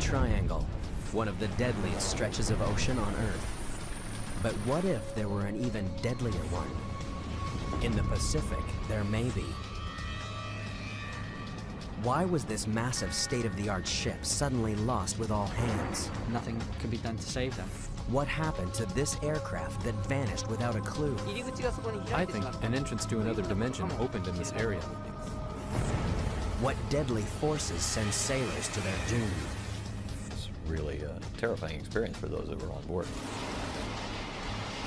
Triangle, one of the deadliest stretches of ocean on Earth. But what if there were an even deadlier one? In the Pacific, there may be. Why was this massive state-of-the-art ship suddenly lost with all hands? Nothing could be done to save them. What happened to this aircraft that vanished without a clue? I think an entrance to another dimension opened in this area. What deadly forces send sailors to their doom? It's really a terrifying experience for those that were on board.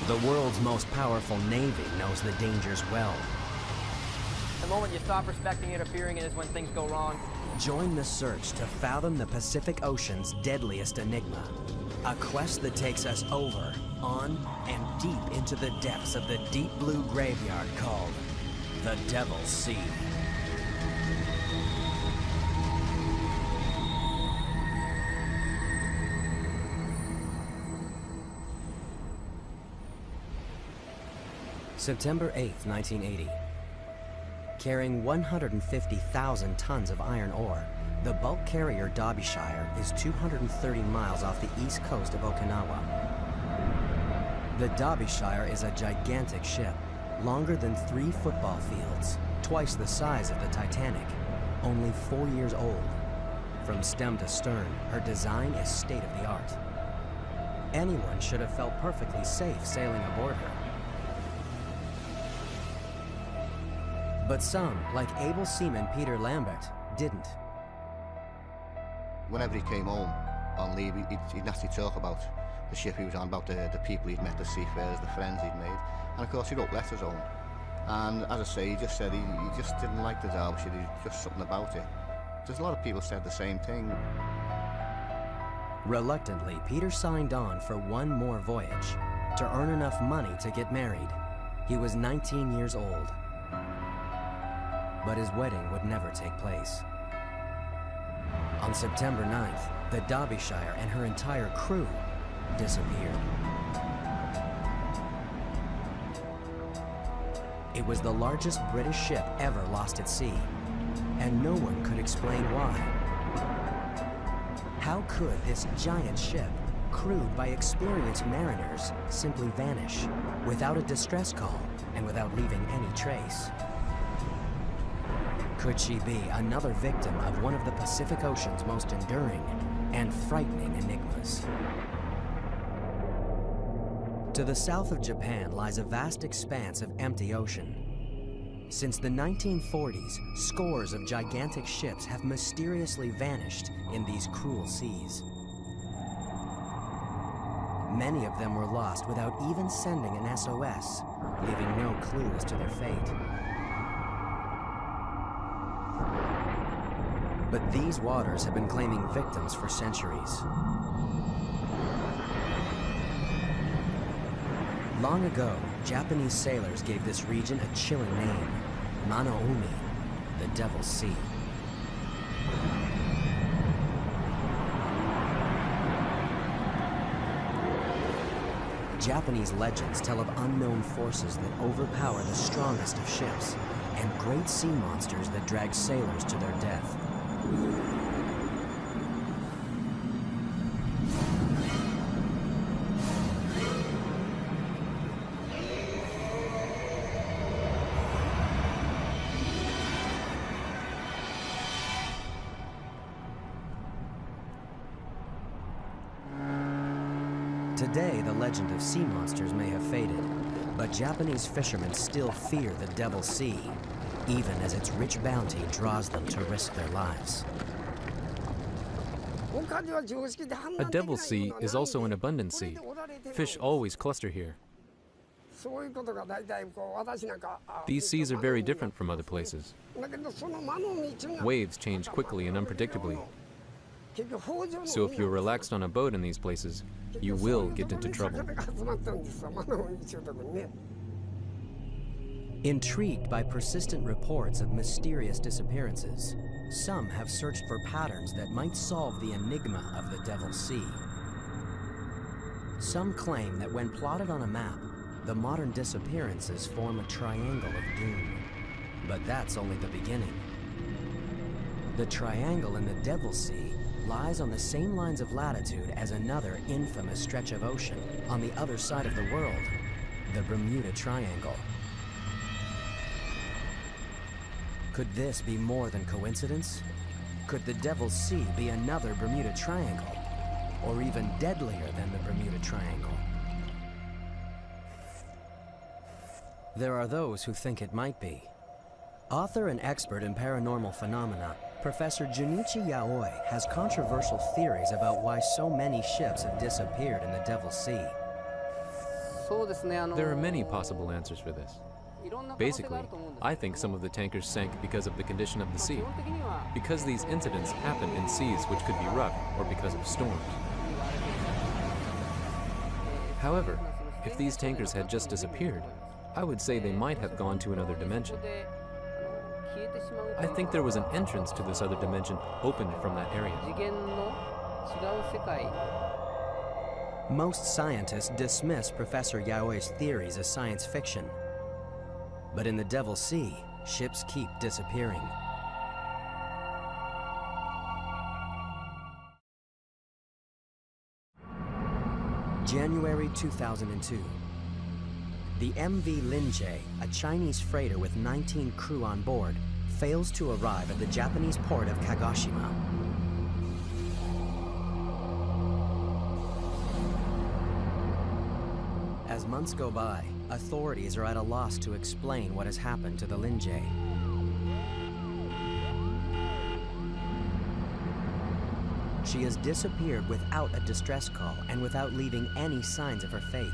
The world's most powerful navy knows the dangers well. The moment you stop respecting interfering in is when things go wrong. Join the search to fathom the Pacific Ocean's deadliest enigma. A quest that takes us over, on, and deep into the depths of the deep blue graveyard called the Devil's Sea. September 8th, 1980. Carrying 150,000 tons of iron ore, the bulk carrier Derbyshire is 230 miles off the east coast of Okinawa. The Derbyshire is a gigantic ship, longer than 3 football fields, twice the size of the Titanic, only 4 years old. From stem to stern, her design is state-of-the-art. Anyone should have felt perfectly safe sailing aboard her. But some, like able seaman Peter Lambert, didn't. Whenever he came home on leave, he'd naturally talk about the ship he was on, about the people he'd met, the seafarers, the friends he'd made. And of course he wrote letters home. And as I say, he just said he just didn't like the Derbyshire, just something about it. There's a lot of people said the same thing. Reluctantly, Peter signed on for one more voyage to earn enough money to get married. He was 19 years old. But his wedding would never take place. On September 9th, the Derbyshire and her entire crew disappeared. It was the largest British ship ever lost at sea, and no one could explain why. How could this giant ship, crewed by experienced mariners, simply vanish without a distress call and without leaving any trace? Could she be another victim of one of the Pacific Ocean's most enduring and frightening enigmas? To the south of Japan lies a vast expanse of empty ocean. Since the 1940s, scores of gigantic ships have mysteriously vanished in these cruel seas. Many of them were lost without even sending an SOS, leaving no clue as to their fate. But these waters have been claiming victims for centuries. Long ago, Japanese sailors gave this region a chilling name, Mano-umi, the Devil's Sea. Japanese legends tell of unknown forces that overpower the strongest of ships, and great sea monsters that drag sailors to their death. Today, the legend of sea monsters may have faded, but Japanese fishermen still fear the Devil's Sea, even as its rich bounty draws them to risk their lives. A Devil's Sea is also an abundant sea. Fish always cluster here. These seas are very different from other places. Waves change quickly and unpredictably. So if you're relaxed on a boat in these places, you will get into trouble. Intrigued by persistent reports of mysterious disappearances, some have searched for patterns that might solve the enigma of the Devil's Sea. Some claim that when plotted on a map, the modern disappearances form a triangle of doom. But that's only the beginning. The triangle in the Devil's Sea lies on the same lines of latitude as another infamous stretch of ocean on the other side of the world, the Bermuda Triangle. Could this be more than coincidence? Could the Devil's Sea be another Bermuda Triangle, or even deadlier than the Bermuda Triangle? There are those who think it might be. Author and expert in paranormal phenomena, Professor Junichi Yaoi has controversial theories about why so many ships have disappeared in the Devil's Sea. There are many possible answers for this. Basically, I think some of the tankers sank because of the condition of the sea, because these incidents happen in seas which could be rough, or because of storms. However, if these tankers had just disappeared, I would say they might have gone to another dimension. I think there was an entrance to this other dimension opened from that area. Most scientists dismiss Professor Yaoi's theories as science fiction. But in the Devil's Sea, ships keep disappearing. January 2002. The MV Linjie, a Chinese freighter with 19 crew on board, fails to arrive at the Japanese port of Kagoshima. As months go by, authorities are at a loss to explain what has happened to the Linjie. She has disappeared without a distress call and without leaving any signs of her fate.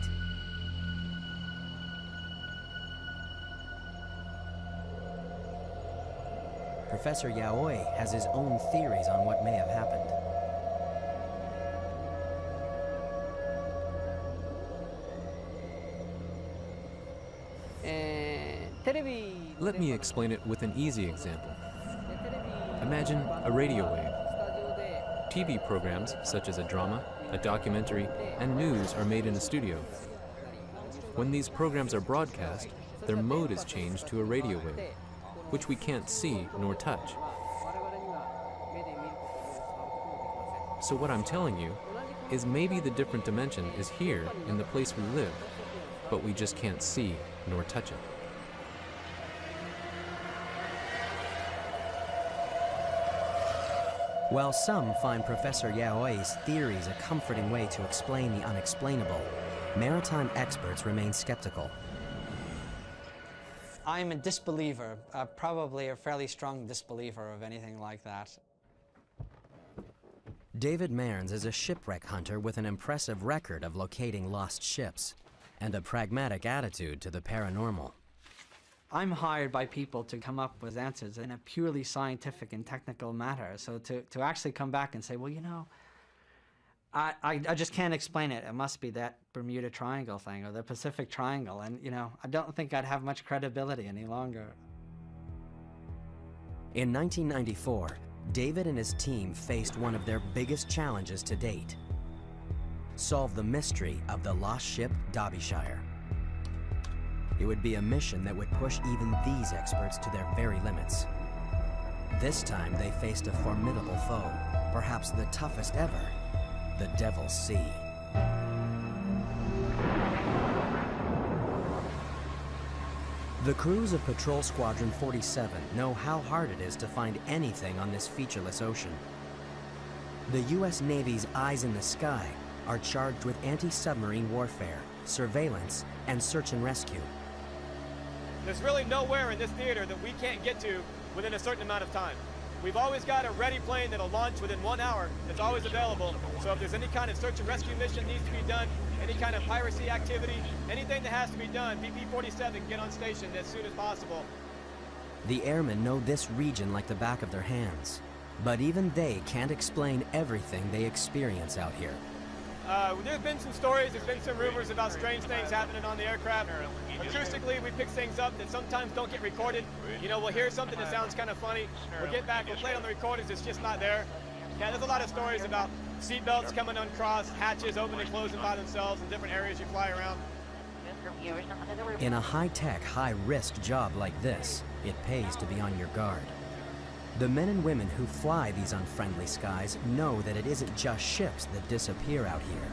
Professor Yaoi has his own theories on what may have happened. Let me explain it with an easy example. Imagine a radio wave. TV programs, such as a drama, a documentary, and news are made in a studio. When these programs are broadcast, their mode is changed to a radio wave, which we can't see nor touch. So what I'm telling you is maybe the different dimension is here in the place we live, but we just can't see nor touch it. While some find Professor Yaoi's theories a comforting way to explain the unexplainable, maritime experts remain skeptical. I'm a disbeliever, probably a fairly strong disbeliever of anything like that. David Mearns is a shipwreck hunter with an impressive record of locating lost ships and a pragmatic attitude to the paranormal. I'm hired by people to come up with answers in a purely scientific and technical matter. So to actually come back and say, well, you know, I just can't explain it. It must be that Bermuda Triangle thing or the Pacific Triangle. And, you know, I don't think I'd have much credibility any longer. In 1994, David and his team faced one of their biggest challenges to date: solve the mystery of the lost ship Derbyshire. It would be a mission that would push even these experts to their very limits. This time they faced a formidable foe, perhaps the toughest ever: the Devil's Sea. The crews of Patrol Squadron 47 know how hard it is to find anything on this featureless ocean. The U.S. Navy's eyes in the sky are charged with anti-submarine warfare, surveillance, and search and rescue. There's really nowhere in this theater that we can't get to within a certain amount of time. We've always got a ready plane that'll launch within 1 hour. It's always available. So if there's any kind of search and rescue mission needs to be done, any kind of piracy activity, anything that has to be done, BP-47 can get on station as soon as possible. The airmen know this region like the back of their hands, but even they can't explain everything they experience out here. There's been some stories, there's been some rumors about strange things happening on the aircraft. Acoustically, we pick things up that sometimes don't get recorded. You know, we'll hear something that sounds kind of funny. We'll get back, we'll play it on the recordings, it's just not there. Yeah, there's a lot of stories about seatbelts coming uncrossed, hatches open and closing by themselves in different areas you fly around. In a high-tech, high-risk job like this, it pays to be on your guard. The men and women who fly these unfriendly skies know that it isn't just ships that disappear out here.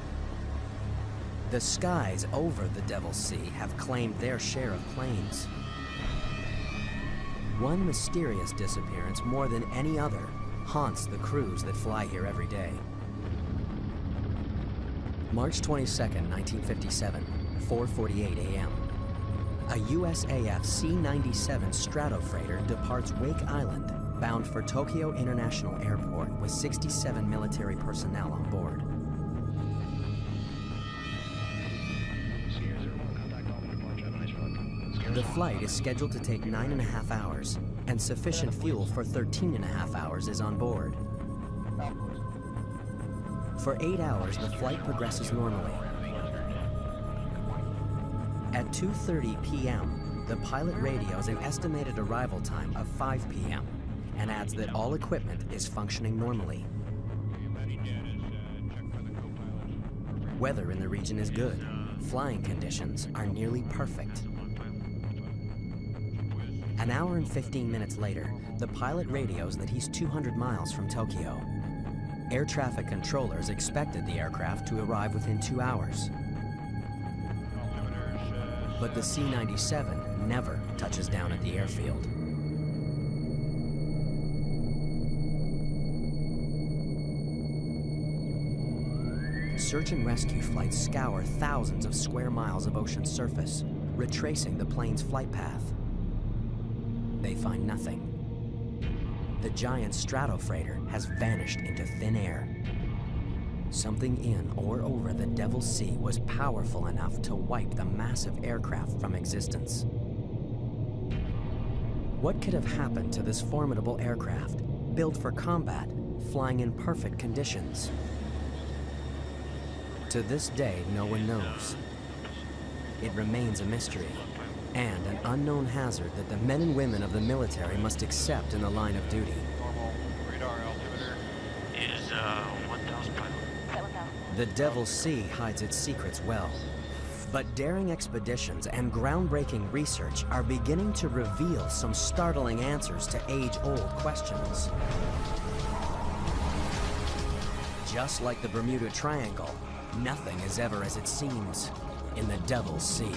The skies over the Devil's Sea have claimed their share of planes. One mysterious disappearance more than any other haunts the crews that fly here every day. March 22nd, 1957, 4:48 a.m. A USAF C-97 Stratofreighter departs Wake Island, bound for Tokyo International Airport with 67 military personnel on board. The flight is scheduled to take 9.5 hours, and sufficient fuel for 13.5 hours is on board. For 8 hours, the flight progresses normally. At 2:30 p.m., the pilot radios an estimated arrival time of 5 p.m. and adds that all equipment is functioning normally. Weather in the region is good. Flying conditions are nearly perfect. An hour and 15 minutes later, the pilot radios that he's 200 miles from Tokyo. Air traffic controllers expected the aircraft to arrive within 2 hours. But the C-97 never touches down at the airfield. Search and rescue flights scour thousands of square miles of ocean surface, retracing the plane's flight path. They find nothing. The giant Stratofreighter has vanished into thin air. Something in or over the Devil's Sea was powerful enough to wipe the massive aircraft from existence. What could have happened to this formidable aircraft, built for combat, flying in perfect conditions? To this day, no one knows. It remains a mystery, and an unknown hazard that the men and women of the military must accept in the line of duty. Normal radar altimeter is 1,000 pilot. The Devil's Sea hides its secrets well, but daring expeditions and groundbreaking research are beginning to reveal some startling answers to age-old questions. Just like the Bermuda Triangle, nothing is ever as it seems in the Devil's Sea.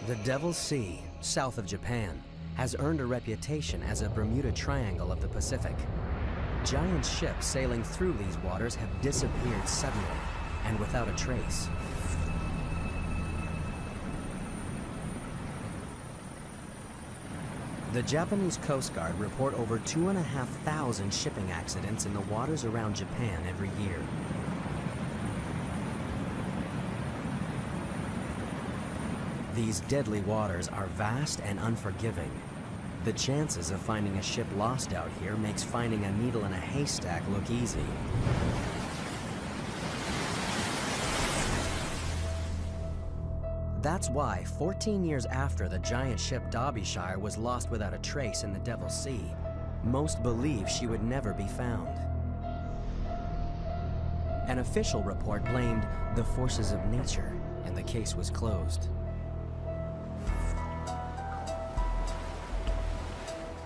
The Devil's Sea, south of Japan, has earned a reputation as a Bermuda Triangle of the Pacific. Giant ships sailing through these waters have disappeared suddenly and without a trace. The Japanese Coast Guard report over 2,500 shipping accidents in the waters around Japan every year. These deadly waters are vast and unforgiving. The chances of finding a ship lost out here makes finding a needle in a haystack look easy. That's why, 14 years after the giant ship Derbyshire was lost without a trace in the Devil's Sea, most believe she would never be found. An official report blamed the forces of nature, and the case was closed.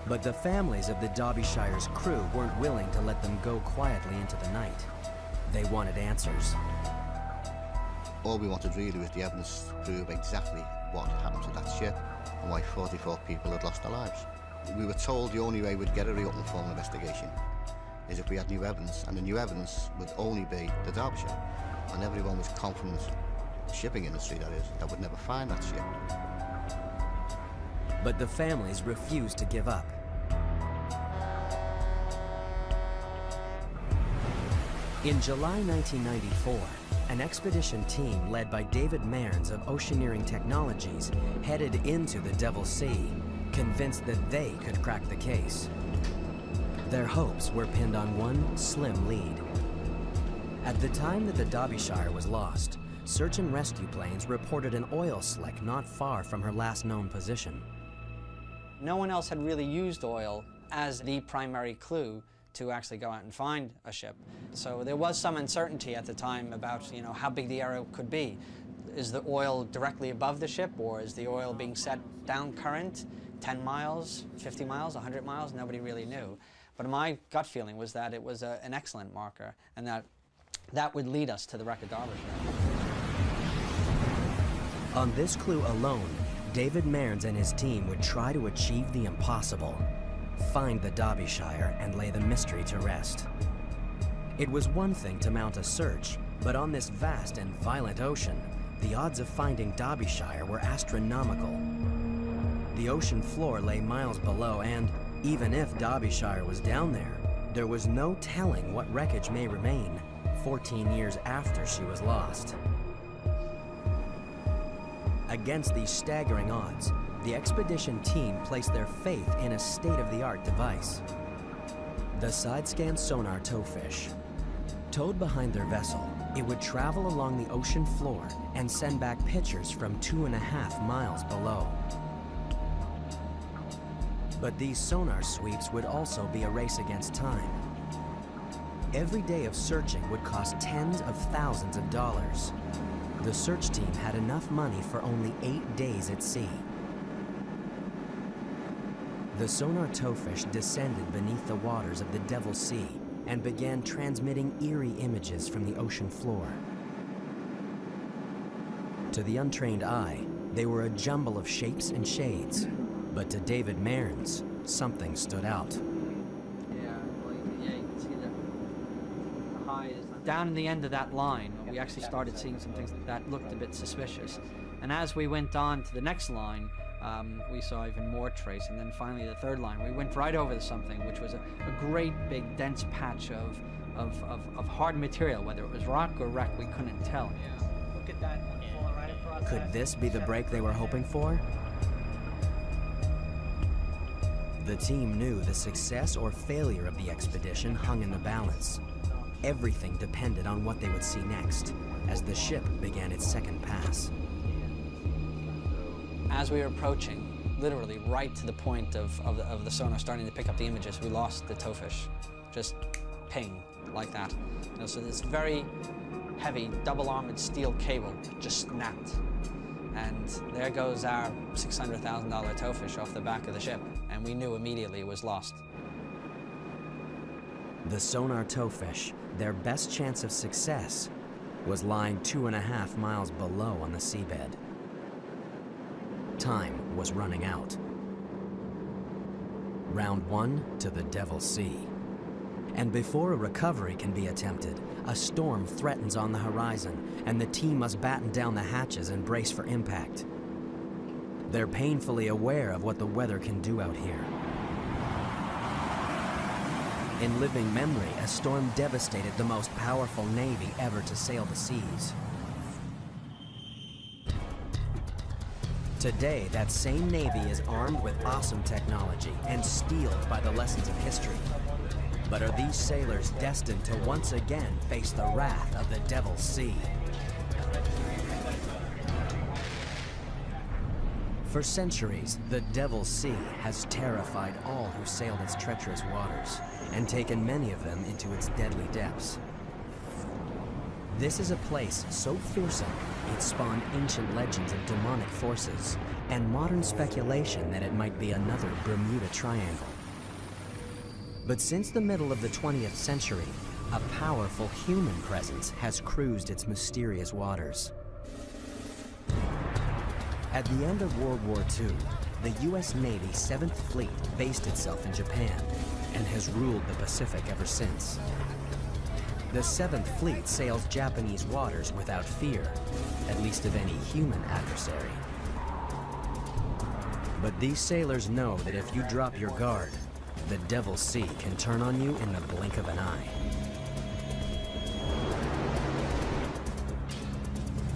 But the families of the Derbyshire's crew weren't willing to let them go quietly into the night. They wanted answers. All we wanted really was the evidence to prove exactly what happened to that ship and why 44 people had lost their lives. We were told the only way we'd get a reopened formal investigation is if we had new evidence, and the new evidence would only be the Derbyshire. And everyone was confident, the shipping industry that is, that would never find that ship. But the families refused to give up. In July 1994, an expedition team led by David Mearns of Oceaneering Technologies headed into the Devil's Sea, convinced that they could crack the case. Their hopes were pinned on one slim lead. At the time that the Derbyshire was lost, search and rescue planes reported an oil slick not far from her last known position. No one else had really used oil as the primary clue to actually go out and find a ship. So there was some uncertainty at the time about, how big the area could be. is the oil directly above the ship, or is the oil being set down current 10 miles, 50 miles, 100 miles? Nobody really knew. But my gut feeling was that it was an excellent marker, and that would lead us to the wreck of Derbyshire. On this clue alone, David Mearns and his team would try to achieve the impossible: find the Derbyshire and lay the mystery to rest. It was one thing to mount a search, but on this vast and violent ocean, the odds of finding Derbyshire were astronomical. The ocean floor lay miles below, and even if Derbyshire was down there was no telling what wreckage may remain 14 years after she was lost. Against these staggering odds, the expedition team placed their faith in a state-of-the-art device: the side-scan sonar towfish. Towed behind their vessel, it would travel along the ocean floor and send back pictures from 2.5 miles below. But these sonar sweeps would also be a race against time. Every day of searching would cost tens of thousands of dollars. The search team had enough money for only 8 days at sea. The sonar towfish descended beneath the waters of the Devil's Sea and began transmitting eerie images from the ocean floor. To the untrained eye, they were a jumble of shapes and shades, but to David Mearns, something stood out. Yeah, you can see the high is down in the end of that line. We actually started seeing some things that looked a bit suspicious. And as we went on to the next line, we saw even more trace. And then finally the third line, we went right over to something which was a great big dense patch of hard material. Whether it was rock or wreck, we couldn't tell. Look at that one falling right across. Could this be the break they were hoping for? The team knew the success or failure of the expedition hung in the balance. Everything depended on what they would see next, as the ship began its second pass. As we were approaching, literally right to the point of the sonar starting to pick up the images, we lost the towfish. Just ping, like that. You know, so this very heavy, double-armored steel cable just snapped. And there goes our $600,000 towfish off the back of the ship, and we knew immediately it was lost. The sonar towfish, their best chance of success, was lying 2.5 miles below on the seabed. Time was running out. Round 1 to the Devil's Sea. And before a recovery can be attempted, a storm threatens on the horizon, and the team must batten down the hatches and brace for impact. They're painfully aware of what the weather can do out here. In living memory, a storm devastated the most powerful navy ever to sail the seas. Today, that same navy is armed with awesome technology and steeled by the lessons of history. But are these sailors destined to once again face the wrath of the Devil's Sea? For centuries, the Devil's Sea has terrified all who sailed its treacherous waters, and taken many of them into its deadly depths. This is a place so fearsome, it spawned ancient legends of demonic forces, and modern speculation that it might be another Bermuda Triangle. But since the middle of the 20th century, a powerful human presence has cruised its mysterious waters. At the end of World War II, the U.S. Navy 7th Fleet based itself in Japan and has ruled the Pacific ever since. The 7th Fleet sails Japanese waters without fear, at least of any human adversary. But these sailors know that if you drop your guard, the Devil's Sea can turn on you in the blink of an eye.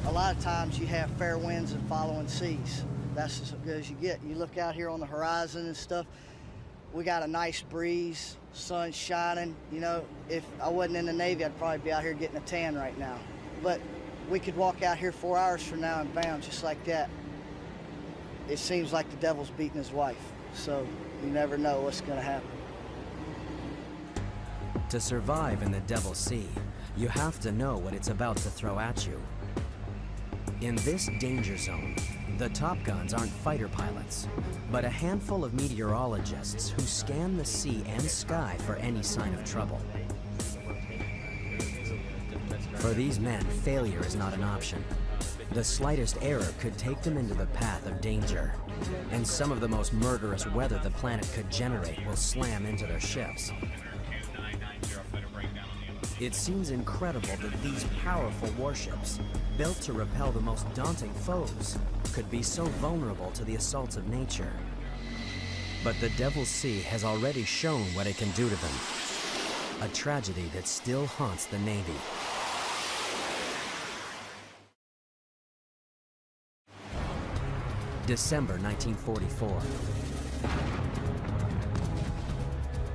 A lot of times you have fair winds and following seas. That's as good as you get. You look out here on the horizon and stuff, we got a nice breeze, sun's shining. You know, if I wasn't in the Navy, I'd probably be out here getting a tan right now. But we could walk out here 4 hours from now and bam, just like that. It seems like the devil's beating his wife, so you never know what's gonna happen. To survive in the Devil's Sea, you have to know what it's about to throw at you. In this danger zone, the Top Guns aren't fighter pilots, but a handful of meteorologists who scan the sea and sky for any sign of trouble. For these men, failure is not an option. The slightest error could take them into the path of danger, and some of the most murderous weather the planet could generate will slam into their ships. It seems incredible that these powerful warships, built to repel the most daunting foes, could be so vulnerable to the assaults of nature. But the Devil's Sea has already shown what it can do to them. A tragedy that still haunts the Navy. December 1944.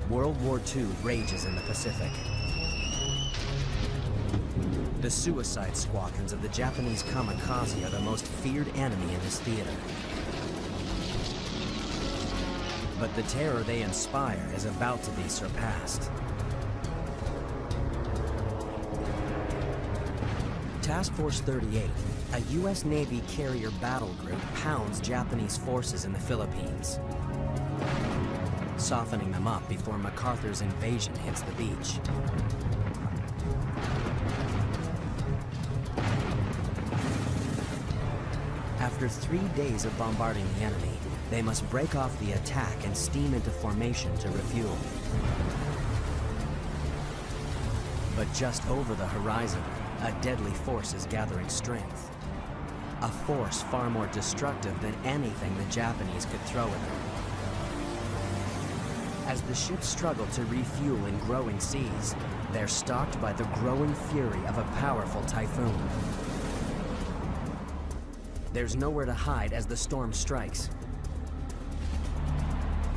World War II rages in the Pacific. The suicide squadrons of the Japanese kamikaze are the most feared enemy in this theater. But the terror they inspire is about to be surpassed. Task Force 38, a U.S. Navy carrier battle group, pounds Japanese forces in the Philippines, softening them up before MacArthur's invasion hits the beach. After 3 days of bombarding the enemy, they must break off the attack and steam into formation to refuel. But just over the horizon, a deadly force is gathering strength. A force far more destructive than anything the Japanese could throw at them. As the ships struggle to refuel in growing seas, they're stalked by the growing fury of a powerful typhoon. There's nowhere to hide as the storm strikes.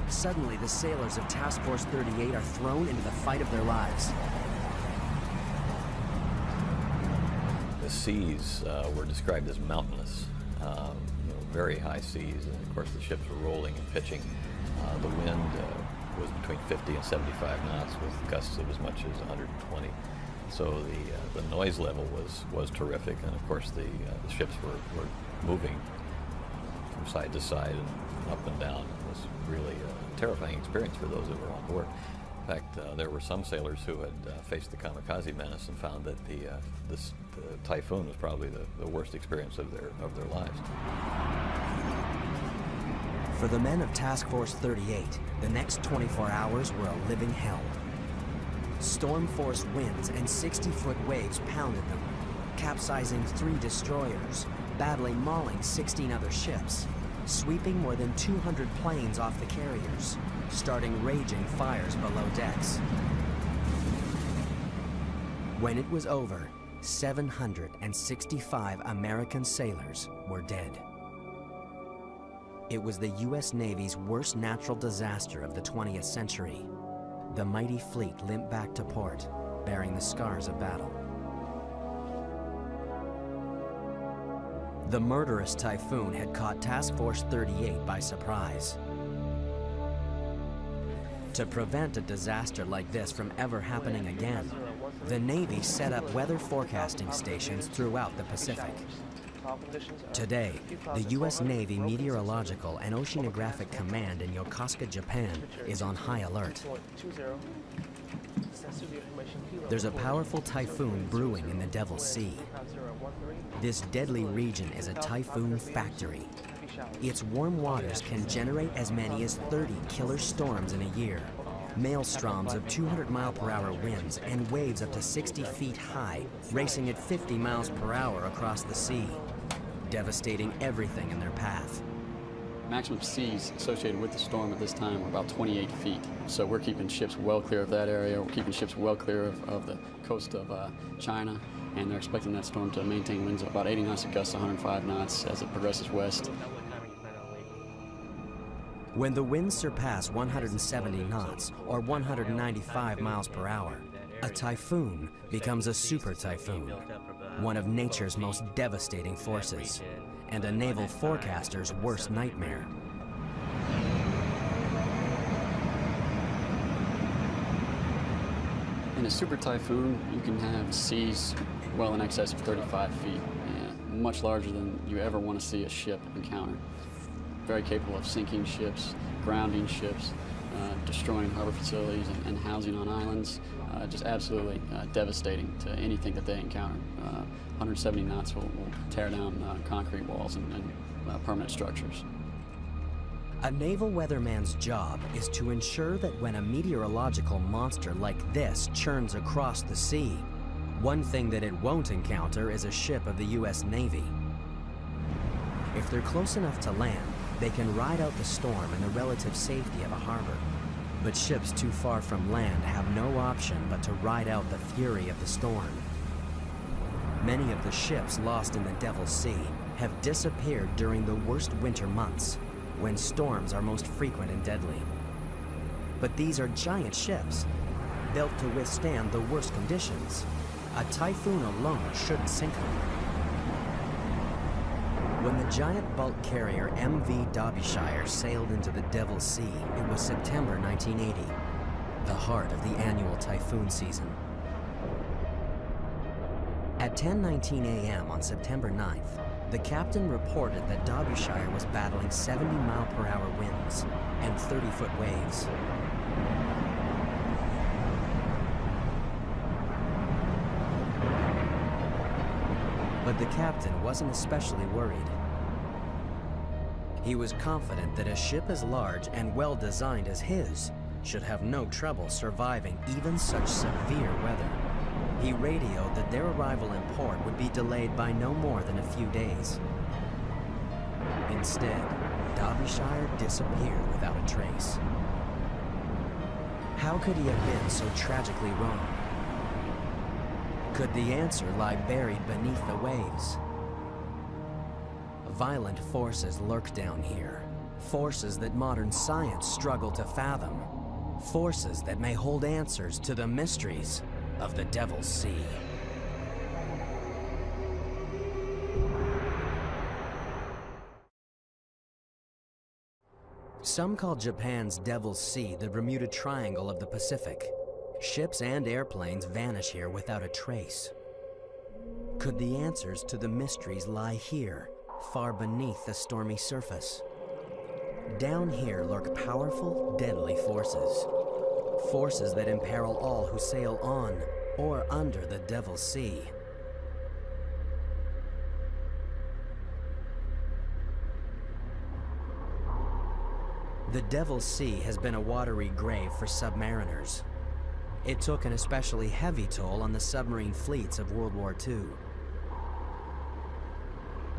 Suddenly, the sailors of Task Force 38 are thrown into the fight of their lives. The seas were described as mountainous, very high seas, and of course the ships were rolling and pitching. The wind was between 50 and 75 knots with gusts of as much as 120. So the noise level was terrific, and of course the ships were moving from side to side and up and down. It was really a terrifying experience for those that were on board. In fact, there were some sailors who had faced the kamikaze menace and found that the typhoon was probably the worst experience of their lives. For the men of Task Force 38, the next 24 hours were a living hell. Storm-force winds and 60-foot waves pounded them, capsizing 3 destroyers, badly mauling 16 other ships, sweeping more than 200 planes off the carriers, starting raging fires below decks. When it was over, 765 American sailors were dead. It was the U.S. Navy's worst natural disaster of the 20th century. The mighty fleet limped back to port, bearing the scars of battle. The murderous typhoon had caught Task Force 38 by surprise. To prevent a disaster like this from ever happening again, the Navy set up weather forecasting stations throughout the Pacific. Today, the U.S. Navy Meteorological and Oceanographic Command in Yokosuka, Japan, is on high alert. There's a powerful typhoon brewing in the Devil's Sea. This deadly region is a typhoon factory. Its warm waters can generate as many as 30 killer storms in a year, maelstroms of 200-mile-per-hour winds, and waves up to 60 feet high, racing at 50 miles per hour across the sea, devastating everything in their path. Maximum seas associated with the storm at this time are about 28 feet. So we're keeping ships well clear of that area. We're keeping ships well clear of the coast of China, and they're expecting that storm to maintain winds of about 80 knots at gusts, 105 knots as it progresses west. When the winds surpass 170 knots, or 195 miles per hour, a typhoon becomes a super typhoon, one of nature's most devastating forces, and a naval forecaster's worst nightmare. In a super typhoon, you can have seas well in excess of 35 feet. much larger than you ever want to see a ship encounter. Very capable of sinking ships, grounding ships, destroying harbor facilities and housing on islands. Just absolutely devastating to anything that they encounter. 170 knots will tear down concrete walls and permanent structures. A naval weatherman's job is to ensure that when a meteorological monster like this churns across the sea, one thing that it won't encounter is a ship of the U.S. Navy. If they're close enough to land, they can ride out the storm in the relative safety of a harbor. But ships too far from land have no option but to ride out the fury of the storm. Many of the ships lost in the Devil's Sea have disappeared during the worst winter months, when storms are most frequent and deadly. But these are giant ships, built to withstand the worst conditions. A typhoon alone shouldn't sink them. When the giant bulk carrier MV Derbyshire sailed into the Devil's Sea, it was September 1980, the heart of the annual typhoon season. At 10:19 a.m. on September 9th, the captain reported that Derbyshire was battling 70-mile-per-hour winds and 30-foot waves. But the captain wasn't especially worried. He was confident that a ship as large and well-designed as his should have no trouble surviving even such severe weather. He radioed that their arrival in port would be delayed by no more than a few days. Instead, Derbyshire disappeared without a trace. How could he have been so tragically wrong? Could the answer lie buried beneath the waves? Violent forces lurk down here. Forces that modern science struggle to fathom. Forces that may hold answers to the mysteries of the Devil's Sea. Some call Japan's Devil's Sea the Bermuda Triangle of the Pacific. Ships and airplanes vanish here without a trace. Could the answers to the mysteries lie here, far beneath the stormy surface? Down here lurk powerful, deadly forces. Forces that imperil all who sail on or under the Devil's Sea. The Devil's Sea has been a watery grave for submariners. It took an especially heavy toll on the submarine fleets of World War II.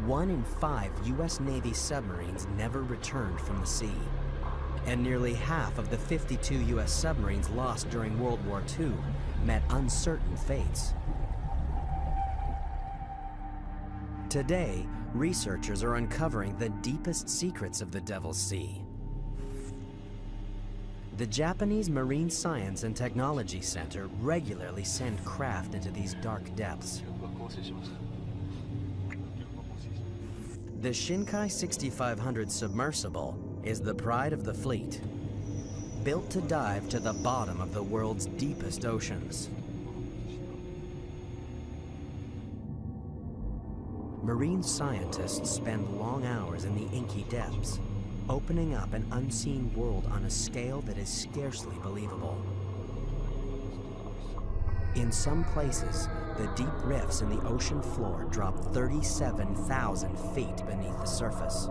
1 in 5 U.S. Navy submarines never returned from the sea, and nearly half of the 52 U.S. submarines lost during World War II met uncertain fates. Today, researchers are uncovering the deepest secrets of the Devil's Sea. The Japanese Marine Science and Technology Center regularly send craft into these dark depths. The Shinkai 6500 submersible is the pride of the fleet, built to dive to the bottom of the world's deepest oceans. Marine scientists spend long hours in the inky depths, opening up an unseen world on a scale that is scarcely believable. In some places, the deep rifts in the ocean floor drop 37,000 feet beneath the surface.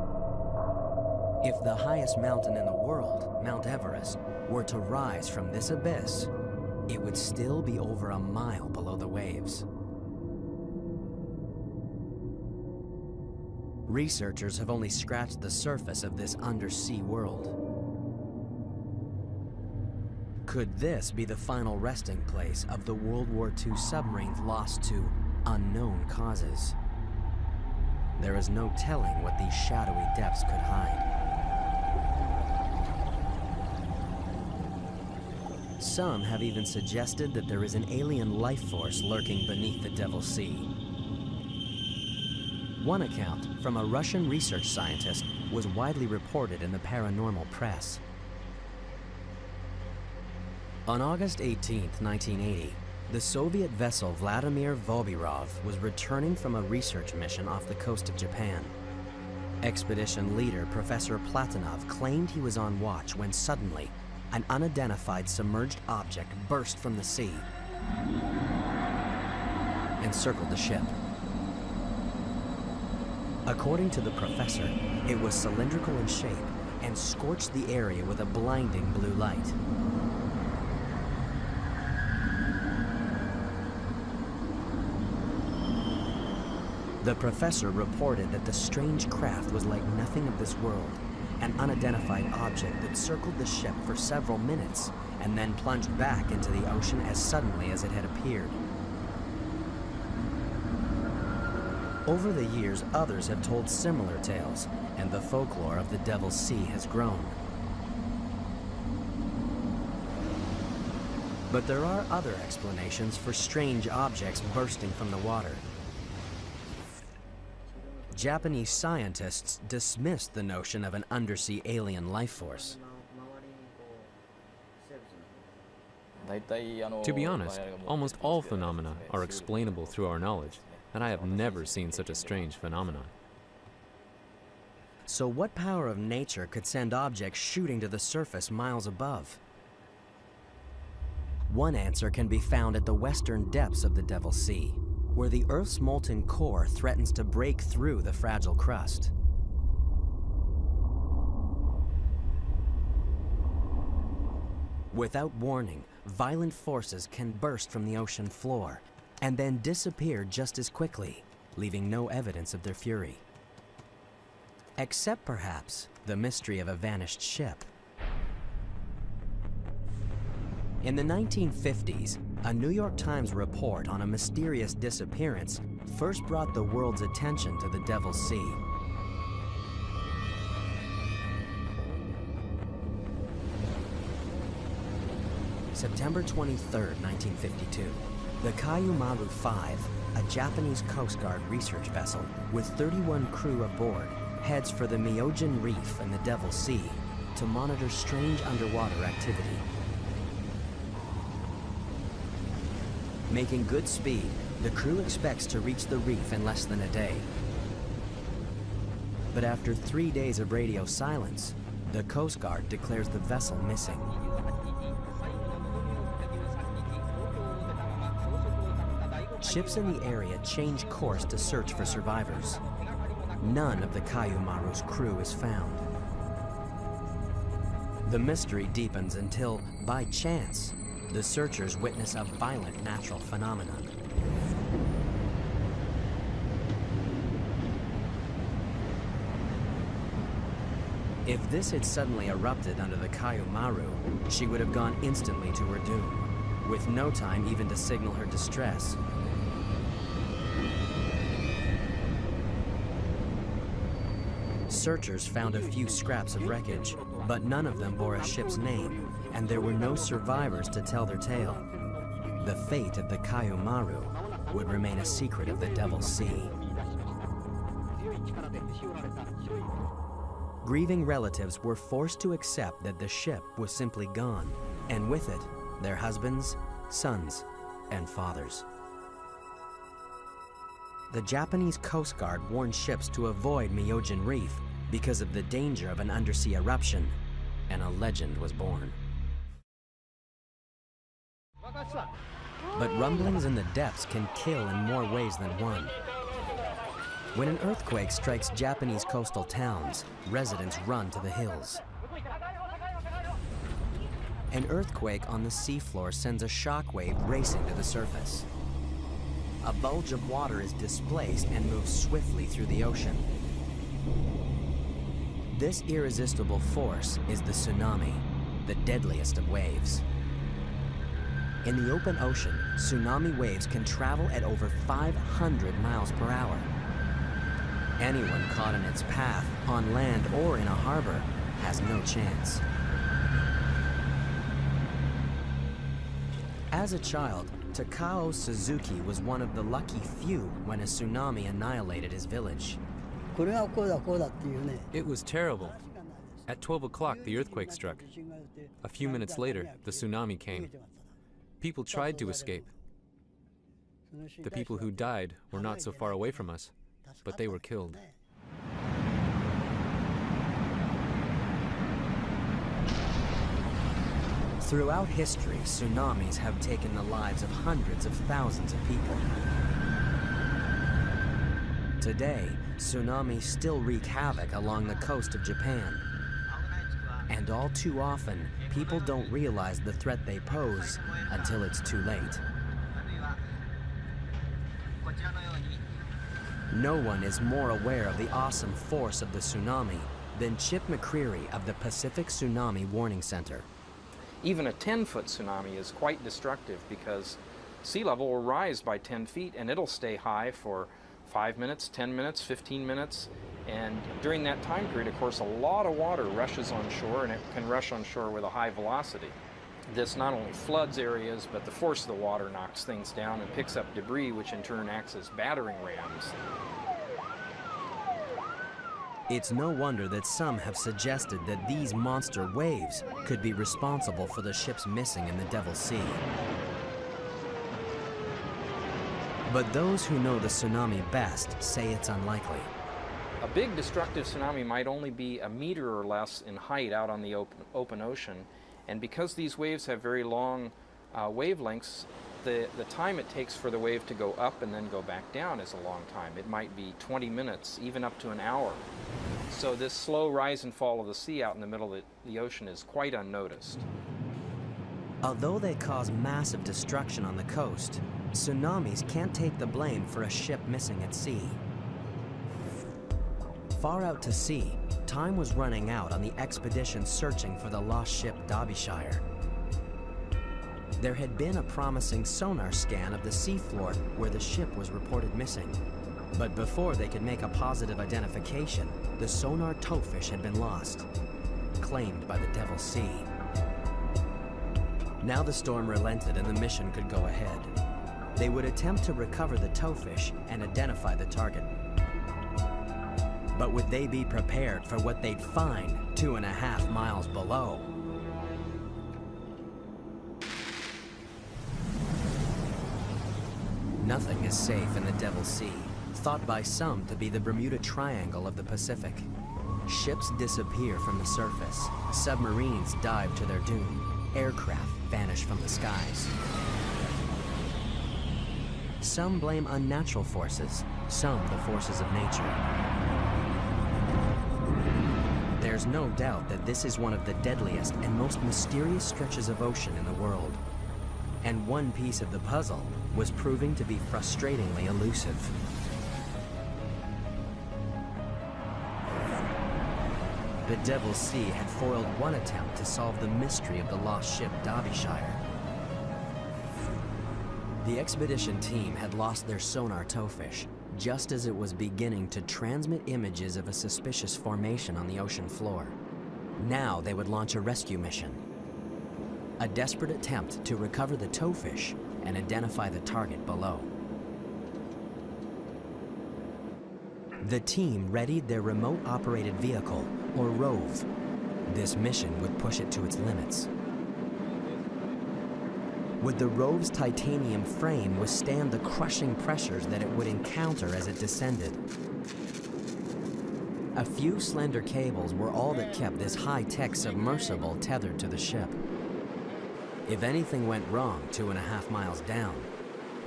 If the highest mountain in the world, Mount Everest, were to rise from this abyss, it would still be over a mile below the waves. Researchers have only scratched the surface of this undersea world. Could this be the final resting place of the World War II submarines lost to unknown causes? There is no telling what these shadowy depths could hide. Some have even suggested that there is an alien life force lurking beneath the Devil's Sea. One account from a Russian research scientist was widely reported in the paranormal press. On August 18, 1980, The Soviet vessel Vladimir Vobirov was returning from a research mission off the coast of Japan. Expedition leader Professor Platonov claimed he was on watch when suddenly an unidentified submerged object burst from the sea and circled the ship. According to the professor, it was cylindrical in shape and scorched the area with a blinding blue light. The professor reported that the strange craft was like nothing of this world, an unidentified object that circled the ship for several minutes and then plunged back into the ocean as suddenly as it had appeared. Over the years, others have told similar tales, and the folklore of the Devil's Sea has grown. But there are other explanations for strange objects bursting from the water. Japanese scientists dismissed the notion of an undersea alien life force. To be honest, almost all phenomena are explainable through our knowledge, and I have never seen such a strange phenomenon. So what power of nature could send objects shooting to the surface miles above? One answer can be found at the western depths of the Devil's Sea, where the Earth's molten core threatens to break through the fragile crust. Without warning, violent forces can burst from the ocean floor and then disappear just as quickly, leaving no evidence of their fury. Except perhaps the mystery of a vanished ship. In the 1950s, a New York Times report on a mysterious disappearance first brought the world's attention to the Devil's Sea. September 23, 1952, the Kayumaru 5, a Japanese Coast Guard research vessel with 31 crew aboard, heads for the Myojin Reef in the Devil's Sea to monitor strange underwater activity. Making good speed, the crew expects to reach the reef in less than a day. But after 3 days of radio silence, the Coast Guard declares the vessel missing. Ships in the area change course to search for survivors. None of the Kayumaru's crew is found. The mystery deepens until, by chance, the searchers witness a violent natural phenomenon. If this had suddenly erupted under the Kayumaru, she would have gone instantly to her doom, with no time even to signal her distress. Searchers found a few scraps of wreckage, but none of them bore a ship's name, and there were no survivors to tell their tale. The fate of the Kayumaru would remain a secret of the Devil's Sea. Grieving relatives were forced to accept that the ship was simply gone, and with it, their husbands, sons, and fathers. The Japanese Coast Guard warned ships to avoid Myojin Reef because of the danger of an undersea eruption, and a legend was born. But rumblings in the depths can kill in more ways than one. When an earthquake strikes Japanese coastal towns, residents run to the hills. An earthquake on the seafloor sends a shockwave racing to the surface. A bulge of water is displaced and moves swiftly through the ocean. This irresistible force is the tsunami, the deadliest of waves. In the open ocean, tsunami waves can travel at over 500 miles per hour. Anyone caught in its path, on land or in a harbor, has no chance. As a child, Takao Suzuki was one of the lucky few when a tsunami annihilated his village. It was terrible. At 12 o'clock, the earthquake struck. A few minutes later, the tsunami came. People tried to escape, The people who died were not so far away from us, but they were killed. Throughout history, tsunamis have taken the lives of hundreds of thousands of people. Today, tsunamis still wreak havoc along the coast of Japan. And all too often, people don't realize the threat they pose until it's too late. No one is more aware of the awesome force of the tsunami than Chip McCreary of the Pacific Tsunami Warning Center. Even a 10-foot tsunami is quite destructive because sea level will rise by 10 feet and it'll stay high for 5 minutes, 10 minutes, 15 minutes. And during that time period, of course, a lot of water rushes on shore, and it can rush on shore with a high velocity. This not only floods areas, but the force of the water knocks things down and picks up debris, which in turn acts as battering rams. It's no wonder that some have suggested that these monster waves could be responsible for the ships missing in the Devil's Sea. But those who know the tsunami best say it's unlikely. A big destructive tsunami might only be a meter or less in height out on the open ocean, and because these waves have very long wavelengths, the time it takes for the wave to go up and then go back down is a long time. It might be 20 minutes, even up to an hour. So this slow rise and fall of the sea out in the middle of the ocean is quite unnoticed. Although they cause massive destruction on the coast, tsunamis can't take the blame for a ship missing at sea. Far out to sea, time was running out on the expedition searching for the lost ship Derbyshire. There had been a promising sonar scan of the seafloor where the ship was reported missing. But before they could make a positive identification, the sonar towfish had been lost, claimed by the Devil's Sea. Now the storm relented and the mission could go ahead. They would attempt to recover the towfish and identify the target. But would they be prepared for what they'd find 2.5 miles below? Nothing is safe in the Devil's Sea, thought by some to be the Bermuda Triangle of the Pacific. Ships disappear from the surface, submarines dive to their doom, aircraft vanish from the skies. Some blame unnatural forces, some the forces of nature. There's no doubt that this is one of the deadliest and most mysterious stretches of ocean in the world. And one piece of the puzzle was proving to be frustratingly elusive. The Devil's Sea had foiled one attempt to solve the mystery of the lost ship Derbyshire. The expedition team had lost their sonar towfish just as it was beginning to transmit images of a suspicious formation on the ocean floor. Now they would launch a rescue mission. A desperate attempt to recover the towfish and identify the target below. The team readied their remote-operated vehicle, or ROVE. This mission would push it to its limits. Would the ROVE's titanium frame withstand the crushing pressures that it would encounter as it descended? A few slender cables were all that kept this high-tech submersible tethered to the ship. If anything went wrong 2.5 miles down,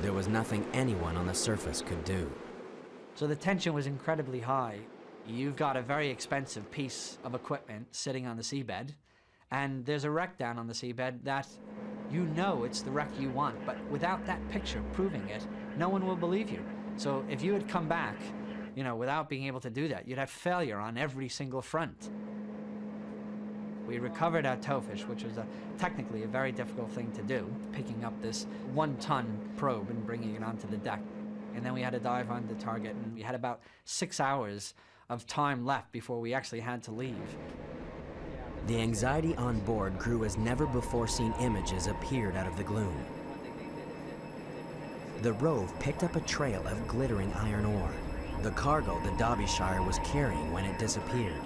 there was nothing anyone on the surface could do. So the tension was incredibly high. You've got a very expensive piece of equipment sitting on the seabed, and there's a wreck down on the seabed that you know it's the wreck you want, but without that picture proving it, no one will believe you. So if you had come back, you know, without being able to do that, you'd have failure on every single front. We recovered our towfish, which was technically a very difficult thing to do, picking up this 1-ton probe and bringing it onto the deck. And then we had to dive on the target, and we had about 6 hours of time left before we actually had to leave. The anxiety on board grew as never-before-seen images appeared out of the gloom. The ROVE picked up a trail of glittering iron ore, the cargo the Derbyshire was carrying when it disappeared.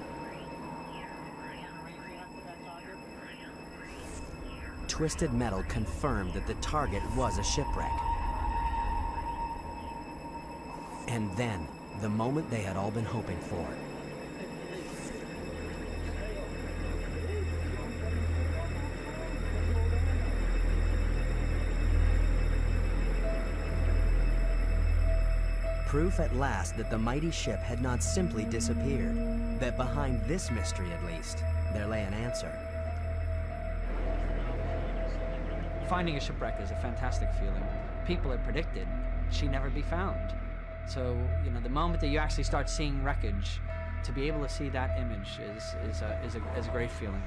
Twisted metal confirmed that the target was a shipwreck. And then, the moment they had all been hoping for. Proof at last that the mighty ship had not simply disappeared, that behind this mystery at least, there lay an answer. Finding a shipwreck is a fantastic feeling. People had predicted she'd never be found. So, you know, the moment that you actually start seeing wreckage, to be able to see that image is a great feeling.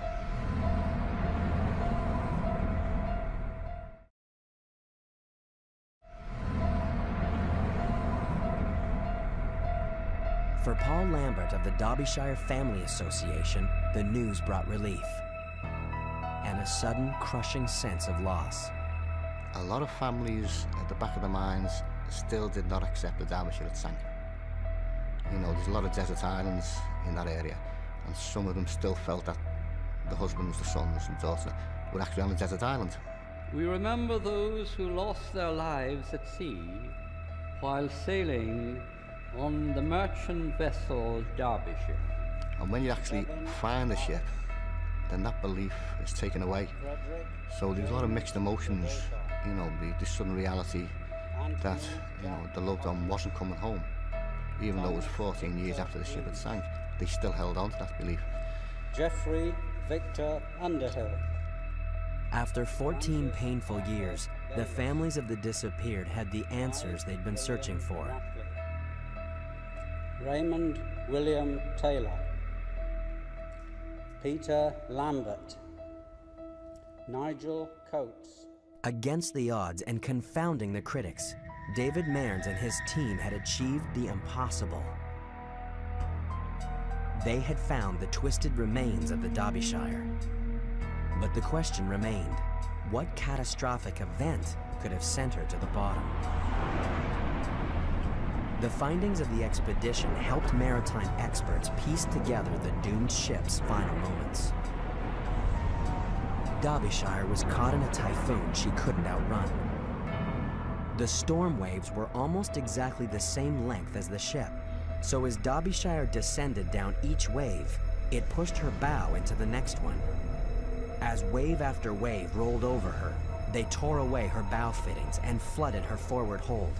For Paul Lambert of the Derbyshire Family Association, the news brought relief and a sudden crushing sense of loss. A lot of families at the back of their minds still did not accept the Derbyshire had sank. You know, there's a lot of desert islands in that area, and some of them still felt that the husbands, the sons and daughter were actually on a desert island. We remember those who lost their lives at sea while sailing on the merchant vessel Derbyshire. And when you actually find the ship, then that belief is taken away. So there's a lot of mixed emotions, you know, the sudden reality that, you know, the loved one wasn't coming home. Even though it was 14 years after the ship had sank, they still held on to that belief. Geoffrey Victor Underhill. After 14 painful years, the families of the disappeared had the answers they'd been searching for. Raymond William Taylor. Peter Lambert. Nigel Coates. Against the odds and confounding the critics, David Mearns and his team had achieved the impossible. They had found the twisted remains of the Derbyshire. But the question remained, what catastrophic event could have sent her to the bottom? The findings of the expedition helped maritime experts piece together the doomed ship's final moments. Derbyshire was caught in a typhoon she couldn't outrun. The storm waves were almost exactly the same length as the ship, so as Derbyshire descended down each wave, it pushed her bow into the next one. As wave after wave rolled over her, they tore away her bow fittings and flooded her forward hold.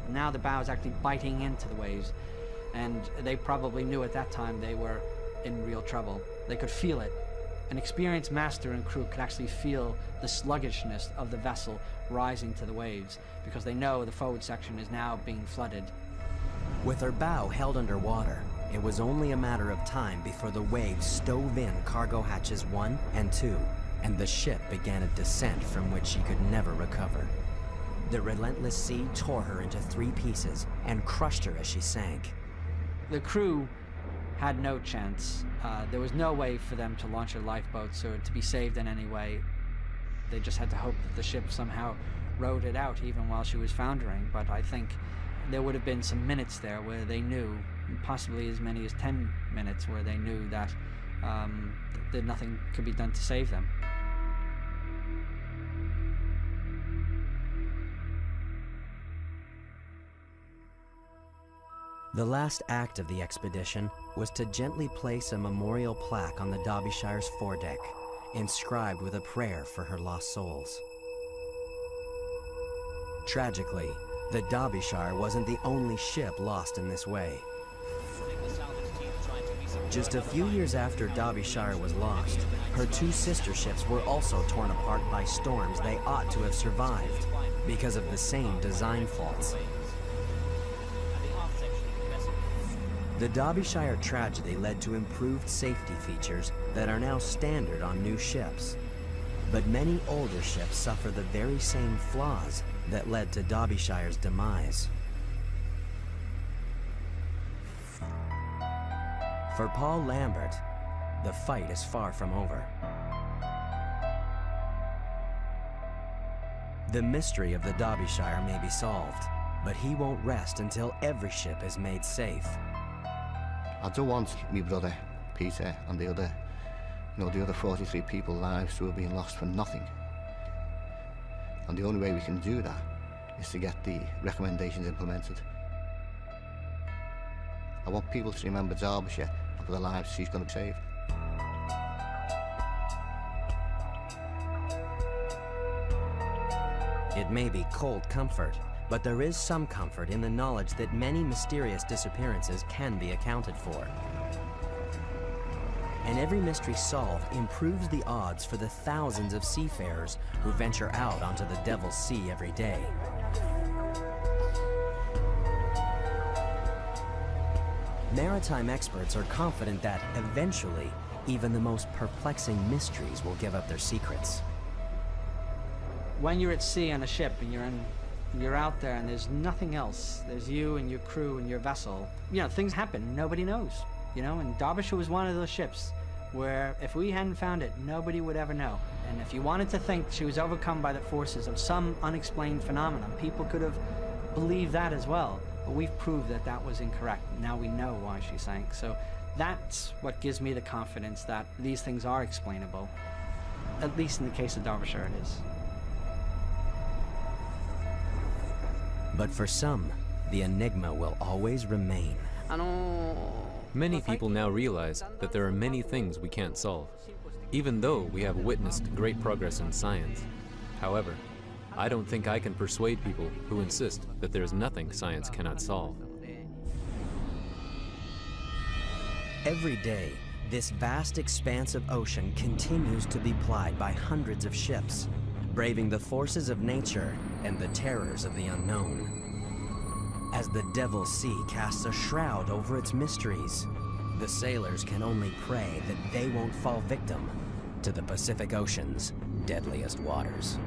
Now the bow is actually biting into the waves, and they probably knew at that time they were in real trouble. They could feel it. An experienced master and crew could actually feel the sluggishness of the vessel rising to the waves, because they know the forward section is now being flooded. With her bow held underwater, it was only a matter of time before the waves stove in cargo hatches 1 and 2, and the ship began a descent from which she could never recover. The relentless sea tore her into 3 pieces and crushed her as she sank. The crew had no chance. There was no way for them to launch their lifeboats or to be saved in any way. They just had to hope that the ship somehow rode it out even while she was foundering. But I think there would have been some minutes there where they knew, possibly as many as 10 minutes, where they knew that that nothing could be done to save them. The last act of the expedition was to gently place a memorial plaque on the Derbyshire's foredeck, inscribed with a prayer for her lost souls. Tragically, the Derbyshire wasn't the only ship lost in this way. Just a few years after Derbyshire was lost, her 2 sister ships were also torn apart by storms they ought to have survived because of the same design faults. The Derbyshire tragedy led to improved safety features that are now standard on new ships. But many older ships suffer the very same flaws that led to Derbyshire's demise. For Paul Lambert, the fight is far from over. The mystery of the Derbyshire may be solved, but he won't rest until every ship is made safe. I don't want my brother, Peter, and the other 43 people's lives who are being lost for nothing. And the only way we can do that is to get the recommendations implemented. I want people to remember Derbyshire and for the lives she's going to save. It may be cold comfort, but there is some comfort in the knowledge that many mysterious disappearances can be accounted for. And every mystery solved improves the odds for the thousands of seafarers who venture out onto the Devil's Sea every day. Maritime experts are confident that, eventually, even the most perplexing mysteries will give up their secrets. When you're at sea on a ship and you're out there and there's nothing else, there's you and your crew and your vessel, you know, things happen, nobody knows, you know, and Derbyshire was one of those ships where if we hadn't found it, nobody would ever know. And if you wanted to think she was overcome by the forces of some unexplained phenomenon, people could have believed that as well. But we've proved that that was incorrect. Now we know why she sank. So that's what gives me the confidence that these things are explainable. At least in the case of Derbyshire, it is. But for some, the enigma will always remain. Many people now realize that there are many things we can't solve, even though we have witnessed great progress in science. However, I don't think I can persuade people who insist that there is nothing science cannot solve. Every day, this vast expanse of ocean continues to be plied by hundreds of ships, braving the forces of nature and the terrors of the unknown. As the Devil's Sea casts a shroud over its mysteries, the sailors can only pray that they won't fall victim to the Pacific Ocean's deadliest waters.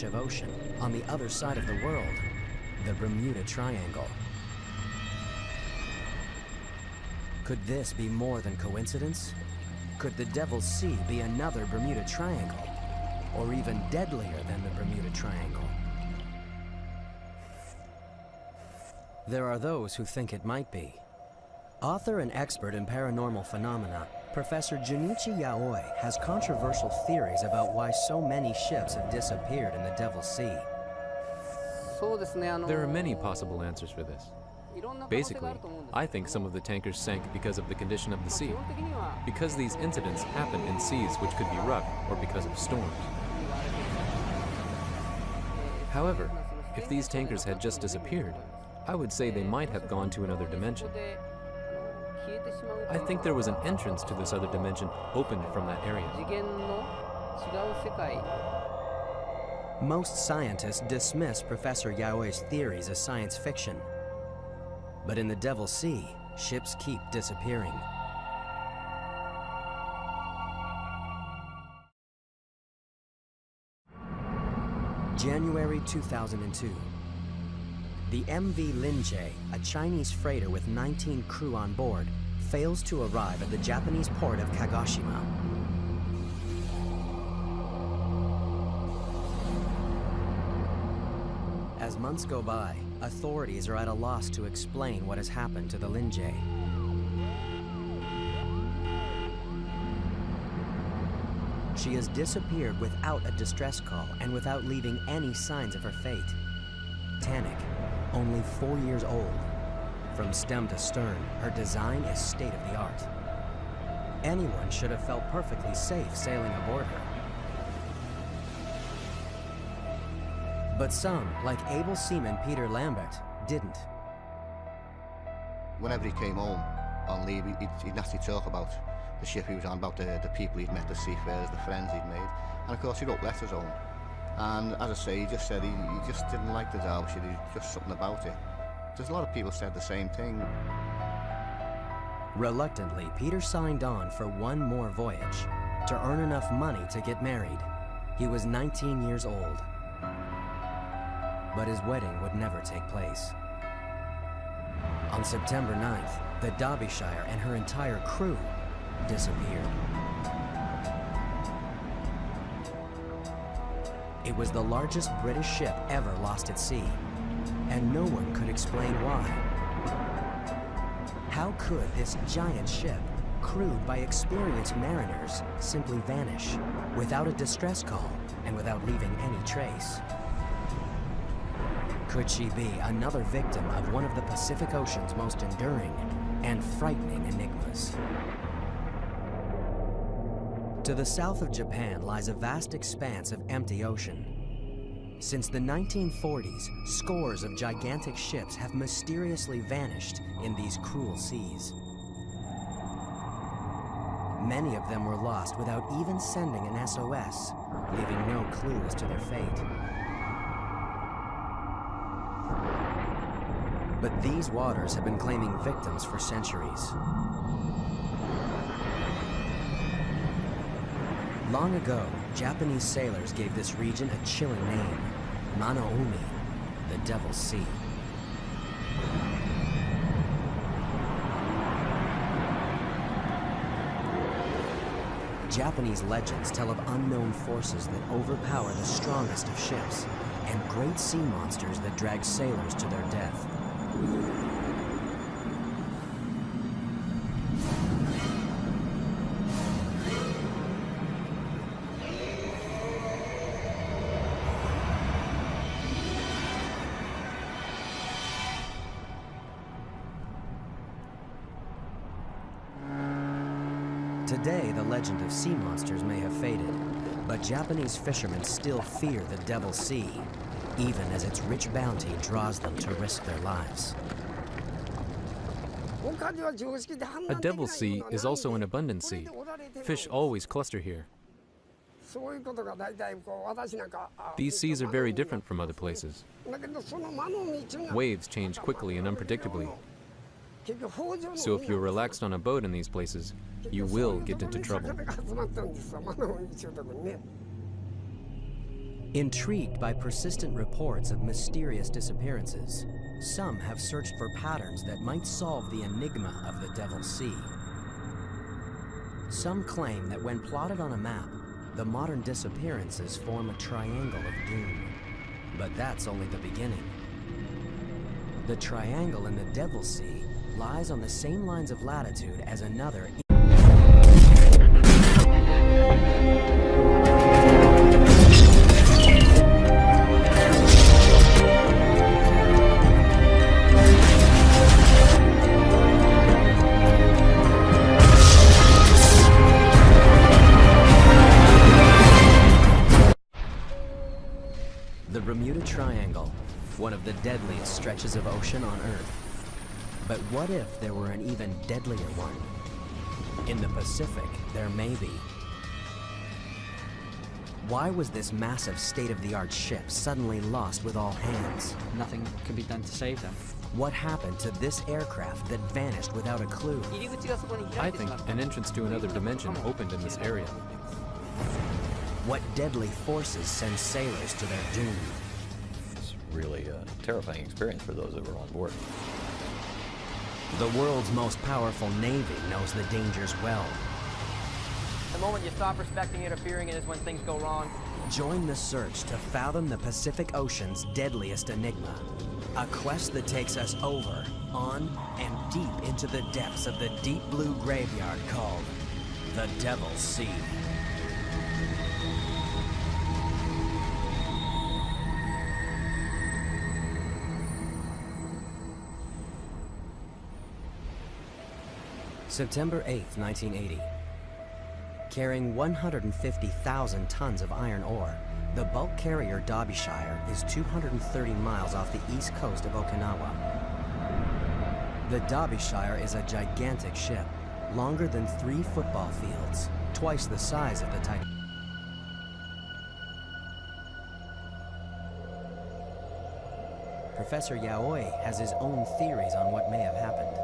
Of ocean on the other side of the world, the Bermuda Triangle. Could this be more than coincidence? Could the Devil's Sea be another Bermuda Triangle, or even deadlier than the Bermuda Triangle? There are those who think it might be. Author and expert in paranormal phenomena, Professor Junichi Yaoi has controversial theories about why so many ships have disappeared in the Devil's Sea. There are many possible answers for this. Basically, I think some of the tankers sank because of the condition of the sea, because these incidents happen in seas which could be rough, or because of storms. However, if these tankers had just disappeared, I would say they might have gone to another dimension. I think there was an entrance to this other dimension opened from that area. Most scientists dismiss Professor Yaoi's theories as science fiction. But in the Devil's Sea, ships keep disappearing. January 2002. The MV Linjie, a Chinese freighter with 19 crew on board, fails to arrive at the Japanese port of Kagoshima. As months go by, authorities are at a loss to explain what has happened to the Linjie. She has disappeared without a distress call and without leaving any signs of her fate. Titanic, only 4 years old. From stem to stern, her design is state-of-the-art. Anyone should have felt perfectly safe sailing aboard her. But some, like able seaman Peter Lambert, didn't. Whenever he came home on leave, he'd naturally talk about the ship he was on, about the people he'd met, the seafarers, the friends he'd made. And of course he wrote letters home. And as I say, he just said he just didn't like the Derbyshire, just something about it. There's a lot of people said the same thing. Reluctantly, Peter signed on for one more voyage to earn enough money to get married. He was 19 years old. But his wedding would never take place. On September 9th, the Derbyshire and her entire crew disappeared. It was the largest British ship ever lost at sea, and no one could explain why. How could this giant ship, crewed by experienced mariners, simply vanish without a distress call and without leaving any trace? Could she be another victim of one of the Pacific Ocean's most enduring and frightening enigmas? To the south of Japan lies a vast expanse of empty ocean. Since the 1940s, scores of gigantic ships have mysteriously vanished in these cruel seas. Many of them were lost without even sending an SOS, leaving no clue as to their fate. But these waters have been claiming victims for centuries. Long ago, Japanese sailors gave this region a chilling name, Mano-Umi, the Devil's Sea. Japanese legends tell of unknown forces that overpower the strongest of ships, and great sea monsters that drag sailors to their death. Today, the legend of sea monsters may have faded, but Japanese fishermen still fear the Devil's Sea, even as its rich bounty draws them to risk their lives. A Devil's Sea is also an abundant sea. Fish always cluster here. These seas are very different from other places. Waves change quickly and unpredictably. So if you're relaxed on a boat in these places, you will get into trouble. Intrigued by persistent reports of mysterious disappearances, some have searched for patterns that might solve the enigma of the Devil's Sea. Some claim that when plotted on a map, the modern disappearances form a triangle of doom. But that's only the beginning. The triangle in the Devil's Sea lies on the same lines of latitude as another. The Bermuda Triangle, one of the deadliest stretches of ocean on Earth. But what if there were an even deadlier one? In the Pacific, there may be. Why was this massive state-of-the-art ship suddenly lost with all hands? Nothing could be done to save them. What happened to this aircraft that vanished without a clue? I think an entrance to another dimension opened in this area. What deadly forces send sailors to their doom? It's really a terrifying experience for those that were on board. The world's most powerful navy knows the dangers well. The moment you stop respecting it or fearing it is when things go wrong. Join the search to fathom the Pacific Ocean's deadliest enigma. A quest that takes us over, on, and deep into the depths of the deep blue graveyard called the Devil's Sea. September 8th, 1980. Carrying 150,000 tons of iron ore, the bulk carrier Derbyshire is 230 miles off the east coast of Okinawa. The Derbyshire is a gigantic ship, longer than 3 football fields, twice the size of the Titanic. Professor Yaoi has his own theories on what may have happened.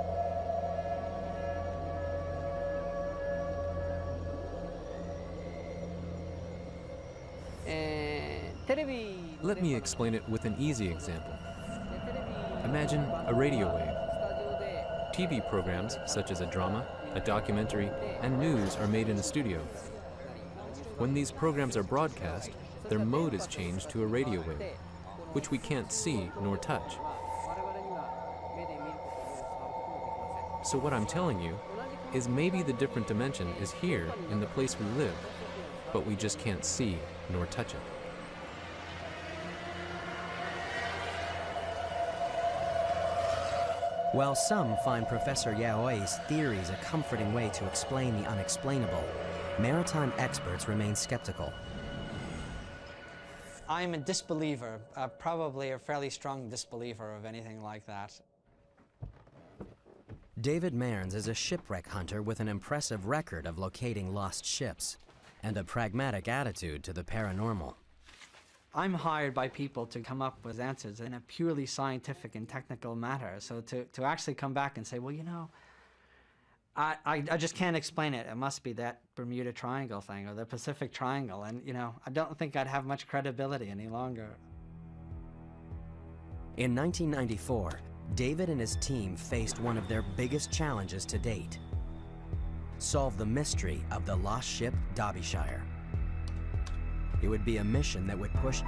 Let me explain it with an easy example. Imagine a radio wave. TV programs, such as a drama, a documentary, and news are made in a studio. When these programs are broadcast, their mode is changed to a radio wave, which we can't see nor touch. So what I'm telling you is maybe the different dimension is here in the place we live, but we just can't see nor touch it. While some find Professor Yaoi's theories a comforting way to explain the unexplainable, maritime experts remain skeptical. I'm a disbeliever, probably a fairly strong disbeliever of anything like that. David Mearns is a shipwreck hunter with an impressive record of locating lost ships and a pragmatic attitude to the paranormal. I'm hired by people to come up with answers in a purely scientific and technical matter. So to actually come back and say, well, you know, I just can't explain it. It must be that Bermuda Triangle thing or the Pacific Triangle. And, you know, I don't think I'd have much credibility any longer. In 1994, David and his team faced one of their biggest challenges to date: solve the mystery of the lost ship Derbyshire. It would be a mission that would push